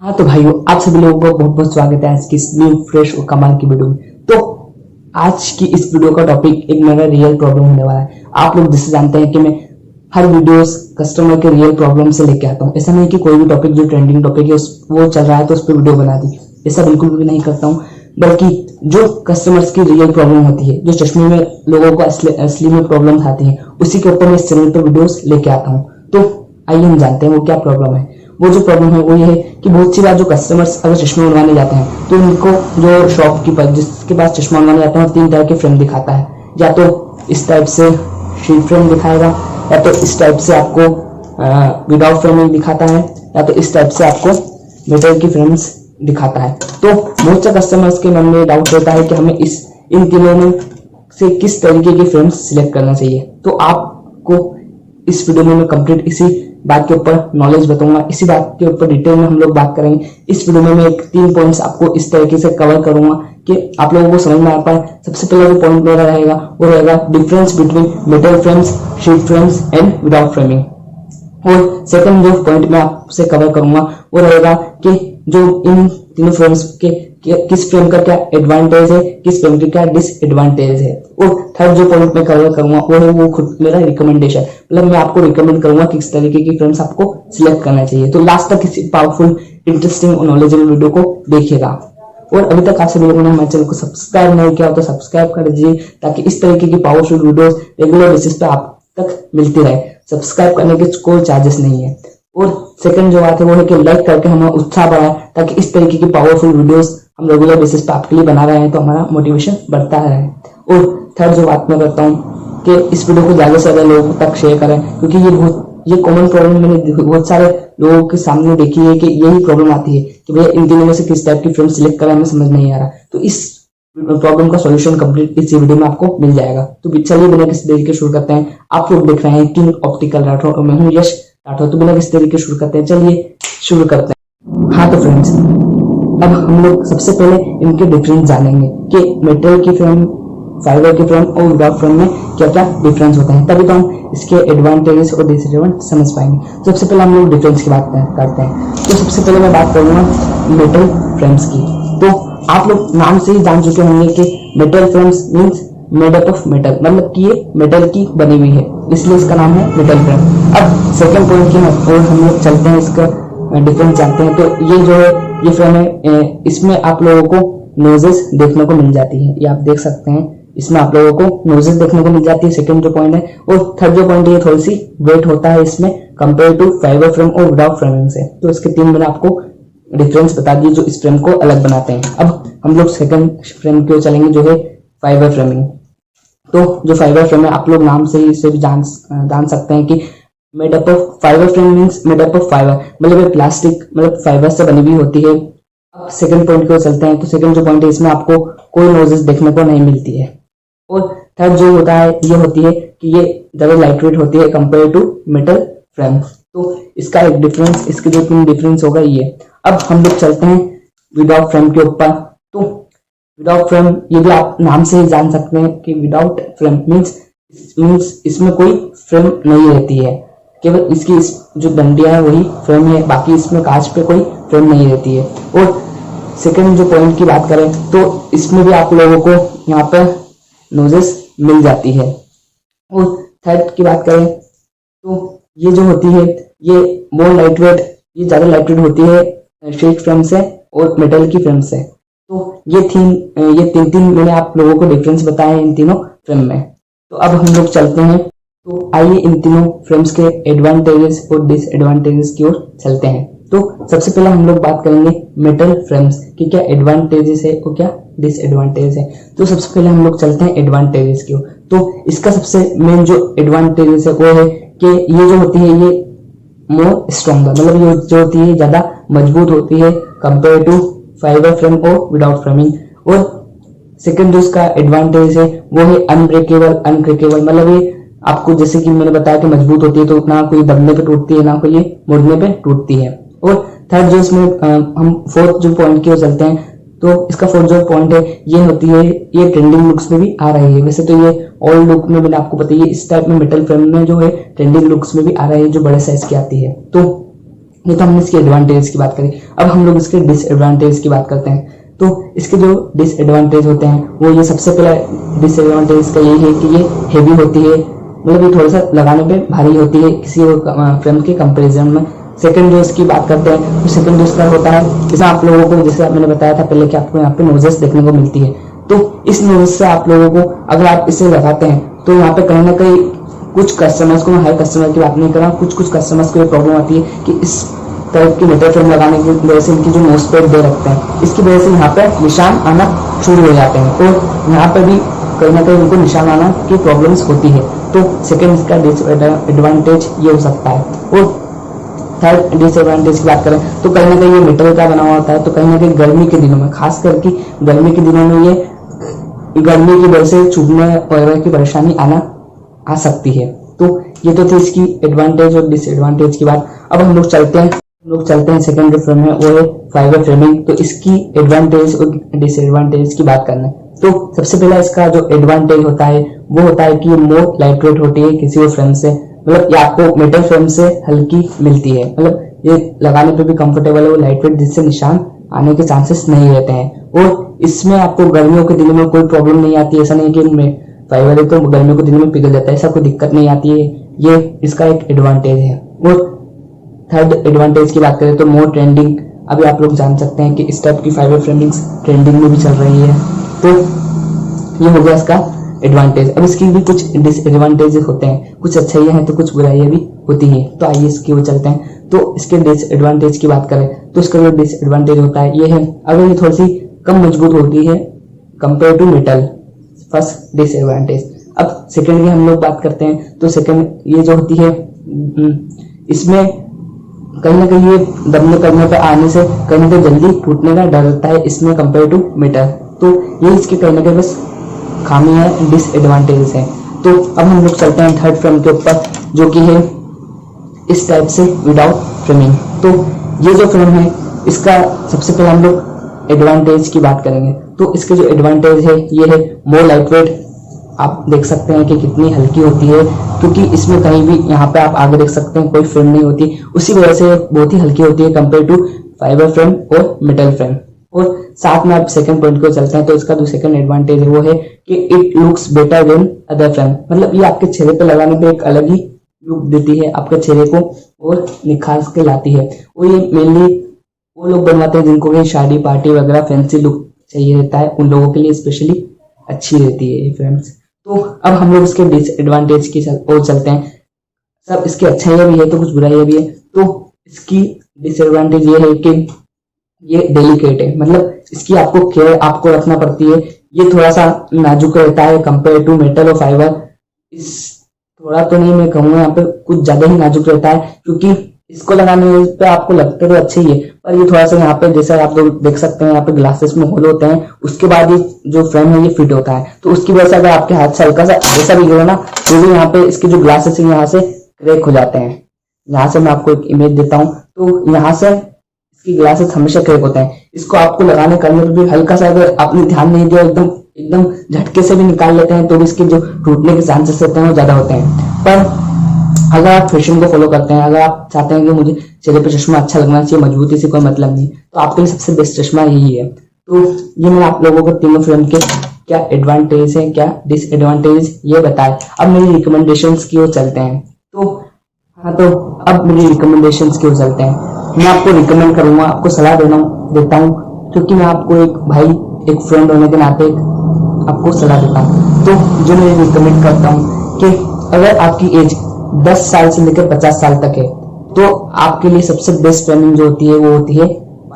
हाँ तो भाइयों, आप सभी लोगों का बहुत बहुत स्वागत है आज की इस न्यू फ्रेश और कमाल की वीडियो में। तो आज की इस वीडियो का टॉपिक एक मेरा रियल प्रॉब्लम होने वाला है। आप लोग जैसे जानते हैं कि मैं हर वीडियोस कस्टमर के रियल प्रॉब्लम से लेके आता हूँ। ऐसा नहीं कि कोई भी टॉपिक जो ट्रेंडिंग टॉपिक है वो चल रहा है तो उस पर वीडियो बना दी, ऐसा बिल्कुल भी नहीं करता हूँ। बल्कि जो कस्टमर्स की रियल प्रॉब्लम होती है, जो चश्मे में लोगों को असली में प्रॉब्लम आती है, उसी के ऊपर मैं इस चैनल पर वीडियोस लेके आता हूँ। तो आइए हम जानते हैं वो क्या प्रॉब्लम है। वो जो प्रॉब्लम है वो ये है कि बहुत सी बार जो कस्टमर्स अगर चश्मे बनवाने जाते हैं तो उनको जो शॉपकीपर जिसके पास चश्मा बनवाने जाते हैं 3 तरह के फ्रेम दिखाता है। या तो इस टाइप से शीट फ्रेम दिखाएगा, या तो इस टाइप से आपको विदाउट फ्रेमिंग दिखाता है, या तो इस टाइप से आपको मेटल की फ्रेम्स दिखाता है। तो बहुत से कस्टमर्स के मन में डाउट रहता है कि हमें इन तीनों में से किस तरीके की फ्रेम्स सिलेक्ट करना चाहिए। तो आपको इस वीडियो में मैं कंप्लीट इसी बात के ऊपर नॉलेज बताऊंगा, इसी बात के ऊपर डिटेल में हम लोग बात करेंगे। इस वीडियो में मैं 3 पॉइंट्स आपको इस तरीके से कवर करूंगा कि आप लोगों को समझ में आ पाए। सबसे पहला जो पॉइंट मेरा रहेगा वो रहेगा difference between metal frames, sheet frames and without framing. और सेकंड जो पॉइंट मैं आपसे कवर करूंगा वो रहेगा कि जो इन तीनों फ्रेम्स के किस फ्रेम का क्या एडवांटेज है, किस फ्रेम का क्या डिसएडवांटेज है। और थर्ड जो पॉइंट मैं कवर करूंगा वो है वो खुद मेरा रिकमेंडेशन, मतलब मैं आपको रिकमेंड करूंगा कि किस तरीके की फ्रेम्स आपको सिलेक्ट करना चाहिए। तो लास्ट तक इस पावरफुल, इंटरेस्टिंग और नॉलेजेबल वीडियो को देखिएगा। और अभी तक आप सभी लोगों ने हमारे चैनल को सब्सक्राइब नहीं किया तो सब्सक्राइब कर दीजिए, ताकि इस तरीके की पावरफुल वीडियोस रेगुलर बेसिस पे आप तक मिलती रहे। सब्सक्राइब करने के कोई चार्जेस नहीं है। और सेकंड जो बात है वो है कि लाइक करके हमें उत्साह बढ़ाए, ताकि इस तरीके की पावरफुल वीडियोस हम रेगुलर बेसिस पे आपके लिए बना रहे हैं तो हमारा मोटिवेशन बढ़ता रहे। और थर्ड जो बात मैं करता हूँ कि इस वीडियो को ज्यादा से ज्यादा लोगों तक शेयर करें, क्योंकि ये कॉमन प्रॉब्लम मैंने बहुत सारे लोगों के सामने देखी है कि यही प्रॉब्लम आती है कि भैया इन तीनों में से किस टाइप की फिल्म सिलेक्ट करें, हमें समझ नहीं आ रहा। तो इस प्रॉब्लम का सॉल्यूशन कंप्लीट इस वीडियो में आपको मिल जाएगा। तो चलिए बिना किसी देरी के शुरू करते हैं। आप लोग देख रहे हैं किंग ऑप्टिकल राठौर और मैं हूँ यश राठौर। तो बिना किसी देरी के शुरू करते हैं, चलिए शुरू करते हैं। हाँ तो फ्रेंड्स, अब हम लोग सबसे पहले इनके डिफरेंस जानेंगे कि मेटल की फ्रेम, फाइबर की फ्रेम और विदाउट फ्रेम में क्या क्या डिफरेंस होता है, तभी तो हम इसके एडवांटेजेस और डिसएडवांटेज समझ पाएंगे। सबसे पहले हम लोग डिफरेंस की बात करते हैं। तो सबसे पहले मैं बात करूंगा मेटल फ्रेम्स की। तो आप लोग नाम से ही जान चुके होंगे कि metal frames means made up of metal, मतलब कि ये मेटल की बनी हुई है, इसलिए इसका नाम है मेटल फ्रेम। अब सेकंड पॉइंट की और हम लोग चलते हैं, इसका डिफरेंस जानते हैं। तो ये जो है ये फ्रेम है, इसमें आप लोगों को नोजेस देखने को मिल जाती है, ये आप देख सकते हैं, इसमें आप लोगों को नोजेस देखने को मिल जाती है। सेकंड जो पॉइंट है। और थर्ड जो पॉइंट है, ये थोड़ी सी वेट होता है इसमें कंपेयर टू फाइबर फ्रेम और विदाउट फ्रेमिंग से। तो इसके 3 मैंने आपको डिफरेंस बता दिए जो इस फ्रेम को अलग बनाते हैं। अब हम लोग सेकंड फ्रेम की ओर चलेंगे जो है फाइबर फ्रेमिंग। तो जो फाइबर फ्रेम है, आप लोग नाम से ही इसे भी जान सकते हैं कि made up of fibre frame means made up of fibre, मतलब ये प्लास्टिक मतलब फाइबर से बनी हुई होती है। अब सेकंड पॉइंट की ओर चलते हैं। तो सेकंड जो पॉइंट है, इसमें आपको कोई नोजेस देखने को नहीं मिलती है। और थर्ड जो होता है ये होती है कि ये ज्यादा लाइट वेट होती है कंपेयर टू मेटल फ्रेम। तो इसका एक डिफरेंस, इसके जो 3 डिफरेंस होगा ये। अब हम लोग चलते हैं विदाउट फ्रेम के ऊपर। तो विदाउट फ्रेम ये भी आप नाम से ही जान सकते हैं कि विदाउट फ्रेम मीन्स इसमें कोई फ्रेम नहीं रहती है, केवल इसकी जो डंडियां है वही फ्रेम है, बाकी इसमें कांच पे कोई फ्रेम नहीं रहती है। और सेकंड जो पॉइंट की बात करें तो इसमें भी आप लोगों को यहाँ पर नोजेस मिल जाती है। और थर्ड की बात करें तो ये जो होती है ये मोर लाइट वेट, ये ज्यादा लाइट वेट होती है शीट फ्रेम से और मेटल की फ्रेम से। तो ये तीन मैंने आप लोगों को डिफरेंस बताए हैं इन तीनों फ्रेम में। तो अब हम लोग चलते हैं। तो आइए इन तीनों फ्रेम्स के एडवांटेजेस और डिसएडवांटेजेस की ओर चलते हैं। तो सबसे पहले हम लोग बात करेंगे मेटल फ्रेम्स की क्या एडवांटेजेस है और क्या डिसएडवांटेजेस है। तो सबसे पहले हम लोग चलते हैं एडवांटेजेस की ओर। तो इसका सबसे मेन जो एडवांटेजेस है वो है कि ये जो होती है ये मोर स्ट्रॉन्गर, मतलब ये जो होती है ज्यादा मजबूत होती है कंपेयर टू फाइबर फ्रेम और विदाउट फ्रेमिंग। और सेकंड जो इसका एडवांटेज है वो है अनब्रेकेबल, मतलब ये आपको जैसे कि मैंने बताया कि मजबूत होती है, तो ना कोई दबने पे टूटती है ना कोई ये मुड़ने पे टूटती है। और थर्ड जो इसमें हम फोर्थ जो पॉइंट की ओर चलते हैं। तो इसका फोर्थ जो पॉइंट है ये होती है, ये ट्रेंडिंग लुक्स में भी आ रही है। वैसे तो ये ओल्ड लुक में मैंने आपको बताया, इस टाइप में मेटल फ्रेम में जो है ट्रेंडिंग लुक्स में भी आ रही है, जो बड़े साइज की आती है। तो ये तो हमने इसके एडवांटेज की बात करी। अब हम लोग इसके डिसएडवांटेज की बात करते हैं। तो इसके जो डिसएडवांटेज होते हैं वो ये सबसे पहला डिसएडवांटेज इसका यही है कि ये हेवी होती है, मतलब ये थोड़ा सा लगाने पे भारी होती है किसी फ्रेम के कंपैरिजन में। सेकंड जो इसकी बात करते हैं तो सेकंड जो इसका होता है, जैसे आप लोगों को, जैसे मैंने बताया था पहले कि आपको यहाँ पे नोजेस देखने को मिलती है, तो इस नोज से आप लोगों को अगर आप इसे लगाते हैं तो यहाँ पे कहीं ना कहीं कुछ कस्टमर्स को, मैं हर कस्टमर की बात नहीं कर रहा हूँ, कुछ कस्टमर्स को ये प्रॉब्लम आती है कि इस टाइप की मेटल फ्रेम लगाने की वजह से इनकी जो नोज पे दे रखते हैं, इसकी वजह से यहाँ पे निशान आना शुरू हो जाते हैं और यहाँ पे भी कहीं ना कहीं उनको निशान आना की प्रॉब्लम्स होती है। तो सेकेंड इसका डिसएडवांटेज ये हो सकता है। और थर्ड डिसएडवांटेज की बात करें तो कहीं ना कहीं ये मेटल का बना हुआ होता है, तो कहीं ना कहीं गर्मी के दिनों में, खास करके गर्मी के दिनों में, ये गर्मी की वजह से चुभने वगैरह की परेशानी आ सकती है। तो ये तो थी इसकी एडवांटेज और डिसएडवांटेज की बात। अब हम लोग चलते हैं सेकंड जो फ्रेम है वो है फाइबर फ्रेमिंग। तो इसकी एडवांटेज और डिसएडवांटेज की बात करना है तो सबसे पहला इसका जो एडवांटेज होता है वो होता है कि ये मोर लाइट वेट होती है किसी भी फ्रेम से, मतलब ये आपको मेटल फ्रेम से हल्की मिलती है, मतलब ये लगाने पे भी कंफर्टेबल है, वो लाइट वेट, जिससे निशान आने के चांसेस नहीं रहते हैं। और इसमें आपको गर्मियों के दिनों में कोई प्रॉब्लम नहीं आती है, ऐसा नहीं कि इनमें फाइबर है तो गर्मियों के दिनों में पिघल जाता है, ऐसा कोई दिक्कत नहीं आती है, ये इसका एक एडवांटेज है। और थर्ड एडवांटेज की बात करें तो मोर ट्रेंडिंग, अभी आप लोग जान सकते हैं कि इस टाइप की फाइबर फ्रेमिंग्स ट्रेंडिंग में भी चल रही है, तो ये हो गया इसका एडवांटेज। अब इसकी भी कुछ डिसएडवांटेजेस होते हैं, कुछ अच्छाइयां हैं तो कुछ बुराइयां भी होती हैं। तो आइए इसकी ओर चलते हैं। तो इसके डिसएडवांटेज की बात करें तो इसका जो डिसएडवांटेज होता है ये है, अगर ये थोड़ी सी कम मजबूत होती है compare to metal, first disadvantage. अब सेकंड की हम लोग बात करते हैं तो सेकंड ये जो होती है, इसमें कहीं ना कहीं ये दबने करने पे आने से कहीं ना कहीं जल्दी टूटने का डर रहता है इसमें कंपेयर टू मेटल। तो ये इसके कहीं ना कहीं बस खामी है, डिसएडवांटेजेस है। तो अब हम लोग चलते हैं थर्ड फ्रेम के ऊपर जो कि है इस टाइप से विदाउट फ्रेमिंग। तो ये जो फ्रेम है इसका सबसे पहले हम लोग एडवांटेज की बात करेंगे। तो इसके जो एडवांटेज है ये है मोर लाइट वेट, आप देख सकते हैं कि कितनी हल्की होती है, क्योंकि इसमें कहीं भी यहाँ पे आप आगे देख सकते हैं कोई फ्रेम नहीं होती, उसी वजह से बहुत ही हल्की होती है कंपेयर टू फाइबर फ्रेम और मेटल फ्रेम। और साथ में आप सेकंड पॉइंट को चलते हैं तो इसका जो सेकंड एडवांटेज है वो है कि it looks better than other frame, मतलब ये आपके चेहरे पे लगाने पे एक अलग ही लुक देती है आपके चेहरे को और निखार के लाती है। और ये मेनली वो लोग बनवाते हैं जिनको भी शादी पार्टी वगैरह फैंसी लुक चाहिए रहता है, उन लोगों के लिए स्पेशली अच्छी रहती है ये फ्रेम्स। तो अब हम लोग इसके डिसएडवांटेज की ओर चलते हैं। सब इसकी अच्छाइयां भी है तो कुछ बुराइयां भी है। तो इसकी डिसएडवांटेज ये है कि ये डेलिकेट है, मतलब इसकी आपको केयर आपको रखना पड़ती है, ये थोड़ा सा नाजुक रहता है कंपेयर टू मेटल और फाइबर। इस थोड़ा तो नहीं, मैं कहूँगा यहाँ पे कुछ ज्यादा ही नाजुक रहता है, क्योंकि इसको लगाने पे आपको लगता तो अच्छे ही है, पर ये थोड़ा सा यहाँ पे जैसे आप लोग देख सकते हैं यहाँ पे ग्लासेस में होल होते हैं, उसके बाद ये जो फ्रेम है ये फिट होता है, तो उसकी वजह से अगर आपके हाथ से हल्का सा ऐसा भी गिरे ना तो भी यहाँ पे इसके जो ग्लासेस है यहाँ से क्रैक हो जाते हैं। यहाँ से मैं आपको एक इमेज देता हूँ, तो यहाँ से इसकी ग्लासेस हमेशा क्रैक होते हैं। इसको आपको लगाने करने पर भी हल्का सा अगर आपने ध्यान नहीं दिया एकदम एकदम झटके से भी निकाल लेते हैं तो भी इसके जो टूटने के चांसेस रहते हैं वो ज्यादा होते हैं। पर अगर आप फैशन को फॉलो करते हैं, अगर आप चाहते हैं कि मुझे चेहरे पे चश्मा अच्छा लगना चाहिए, मजबूती से कोई मतलब नहीं, तो आपके लिए सबसे बेस्ट चश्मा यही है। तो ये मैंने आप लोगों को तीनों फ्रेम के क्या एडवांटेज है क्या डिसएडवांटेज ये बताए। अब मेरी रिकमेंडेशंस की ओर चलते हैं। तो हाँ, तो अब मेरी रिकमेंडेशंस की ओर चलते हैं। मैं आपको रिकमेंड करूंगा, आपको सलाह देता हूँ, क्योंकि मैं आपको एक भाई एक फ्रेंड होने के नाते आपको सलाह देता हूँ। तो जो मैं रिकमेंड करता हूँ कि अगर आपकी एज 10 साल से लेकर 50 साल तक है तो आपके लिए सबसे बेस्ट फ्रेमिंग जो होती है वो होती है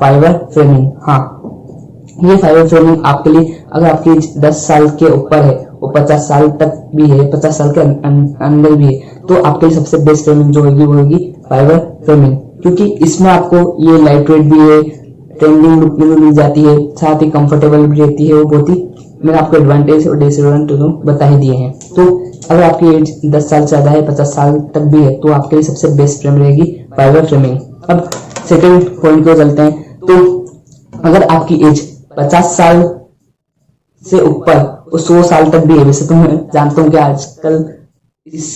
फाइबर फ्रेमिंग। हाँ, ये फाइबर फ्रेमिंग आपके लिए, अगर आपकी एज 10 साल के ऊपर है और 50 साल तक भी है, 50 साल के अंदर भी है, तो आपके लिए सबसे बेस्ट फ्रेमिंग जो होगी वो होगी फाइबर फ्रेमिंग, क्योंकि इसमें आपको ये लाइट वेट भी है, ट्रेंडिंग लुक भी मिल जाती है, साथ ही कंफर्टेबल भी रहती है। वो बहुत ही मैंने आपको एडवांटेज और डिसएडवांटेज बता ही दिए हैं। तो अगर आपकी एज 10 साल से ज्यादा है, 50 साल तक भी है, तो आपके लिए सबसे बेस्ट फ्रेम रहेगी फाइबर फ्रेमिंग। अब सेकंड पॉइंट को चलते हैं। तो अगर आपकी एज 50 साल से ऊपर और 100 साल तक भी है, वैसे तो मैं जानता हूँ कि आजकल इस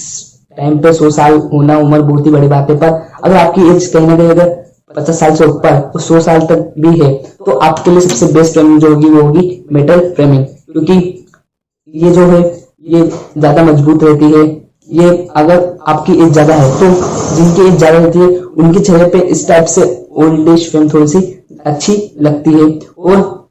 टाइम पे 100 साल होना उम्र बहुत ही बड़ी बात है, पर अगर आपकी एज कहीं ना कहीं अगर 50 साल से ऊपर और 100 साल तक भी है तो आपके लिए सबसे बेस्ट फ्रेमिंग जो होगी वो होगी मेटल फ्रेमिंग, क्योंकि ये जो है ये ज्यादा मजबूत रहती है। ये अगर आपकी एज ज्यादा है तो जिनकी एज ज्यादा रहती है उनके चेहरे पे इस टाइप से ओल्ड एज फ्रेम थोड़ी सी अच्छी लगती है, और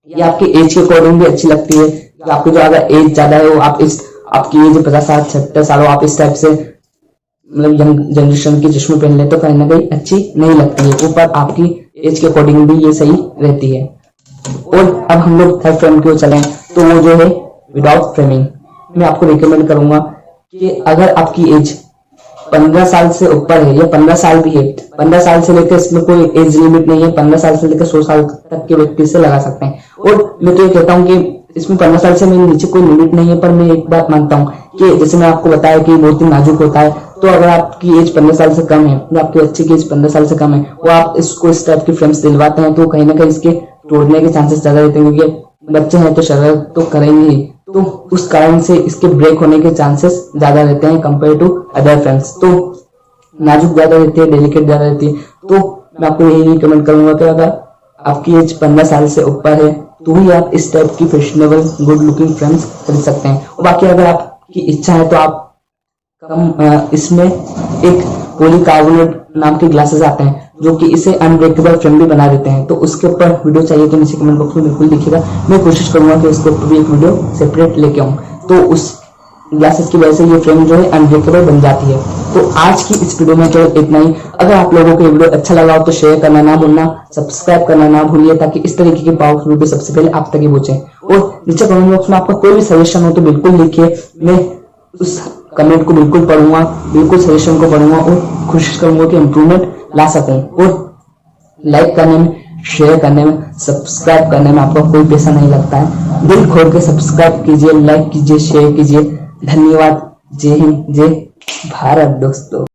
ये आपकी एज के अकॉर्डिंग भी अच्छी लगती है कि आपकी जो अगर एज ज्यादा है वो आप इस आपकी एज 50 साल 76 साल हो आप इस टाइप से मतलब यंग जनरेशन के चश्मे पहन ले तो कहीं ना कहीं अच्छी नहीं लगती है, ऊपर आपकी एज के अकॉर्डिंग भी ये सही रहती है। और अब हम लोग थर्ड फ्रेम की ओर चलें तो वो जो है विदाउट फ्रेमिंग। मैं आपको रिकमेंड करूंगा कि अगर आपकी एज 15 साल से ऊपर है या 15 साल भी है, 15 साल से लेकर इसमें कोई एज लिमिट नहीं है, 15 साल से लेकर 100 साल तक के व्यक्ति से लगा सकते हैं। और मैं तो ये कहता हूँ कि इसमें 15 साल से मेरे नीचे कोई लिमिट नहीं है, पर मैं एक बात मानता हूँ कि जैसे मैं आपको बताया कि बहुत ही नाजुक होता है, तो अगर आपकी एज 15 साल से कम है या आपके बच्चे की एज 15 साल से कम है वो आप इसको इस टाइप की फ्रेम्स दिलवाते हैं तो कहीं ना कहीं इसके तोड़ने के चांसेस ज्यादा रहते हैं, क्योंकि बच्चे हैं तो शरारत तो करेंगे ही, तो उस कारण से इसके ब्रेक होने के चांसेस ज्यादा रहते हैं कंपेयर टू अदर फ्रेम्स। तो नाजुक ज्यादा रहती है, डेलिकेट ज्यादा रहती है, तो मैं आपको यही रिकमेंड करूंगा कि अगर आपकी एज 15 साल से ऊपर है तो ही आप इस टाइप की फैशनेबल गुड लुकिंग फ्रेम्स खरीद सकते हैं। और बाकी अगर आपकी इच्छा है तो आप कम इसमें एक पॉलीकार्बोनेट नाम के ग्लासेस आते हैं जो कि इसे अनब्रेकेबल फ्रेम भी बना देते हैं, तो उसके ऊपर वीडियो चाहिए तो नीचे कमेंट बॉक्स में बिल्कुल लिखिएगा, मैं कोशिश करूंगा कि इसके ऊपर भी एक वीडियो सेपरेट लेके आऊं, तो उस ग्लासेस की वजह से ये फ्रेम जो है अनब्रेकेबल बन जाती है। तो आज की इस वीडियो में केवल इतना ही। अगर आप लोगों को ये वीडियो अच्छा लगा हो तो शेयर करना ना भूलना, सब्सक्राइब करना ना भूलिए ताकि इस तरीके की पावरफुल वीडियो सबसे पहले आप तक ही पहुंचे। और नीचे कमेंट बॉक्स में आपका कोई भी सजेशन हो तो बिल्कुल लिखिए, मैं उस कमेंट को बिल्कुल पढ़ूंगा, बिल्कुल सजेशन को पढ़ूंगा और कोशिश करूंगा कि इम्प्रूवमेंट ला सकूं। और लाइक करने में, शेयर करने में, सब्सक्राइब करने में आपका कोई पैसा नहीं लगता है, दिल खोल के सब्सक्राइब कीजिए, लाइक कीजिए, शेयर कीजिए। धन्यवाद। जय हिंद, जय भारत दोस्तों।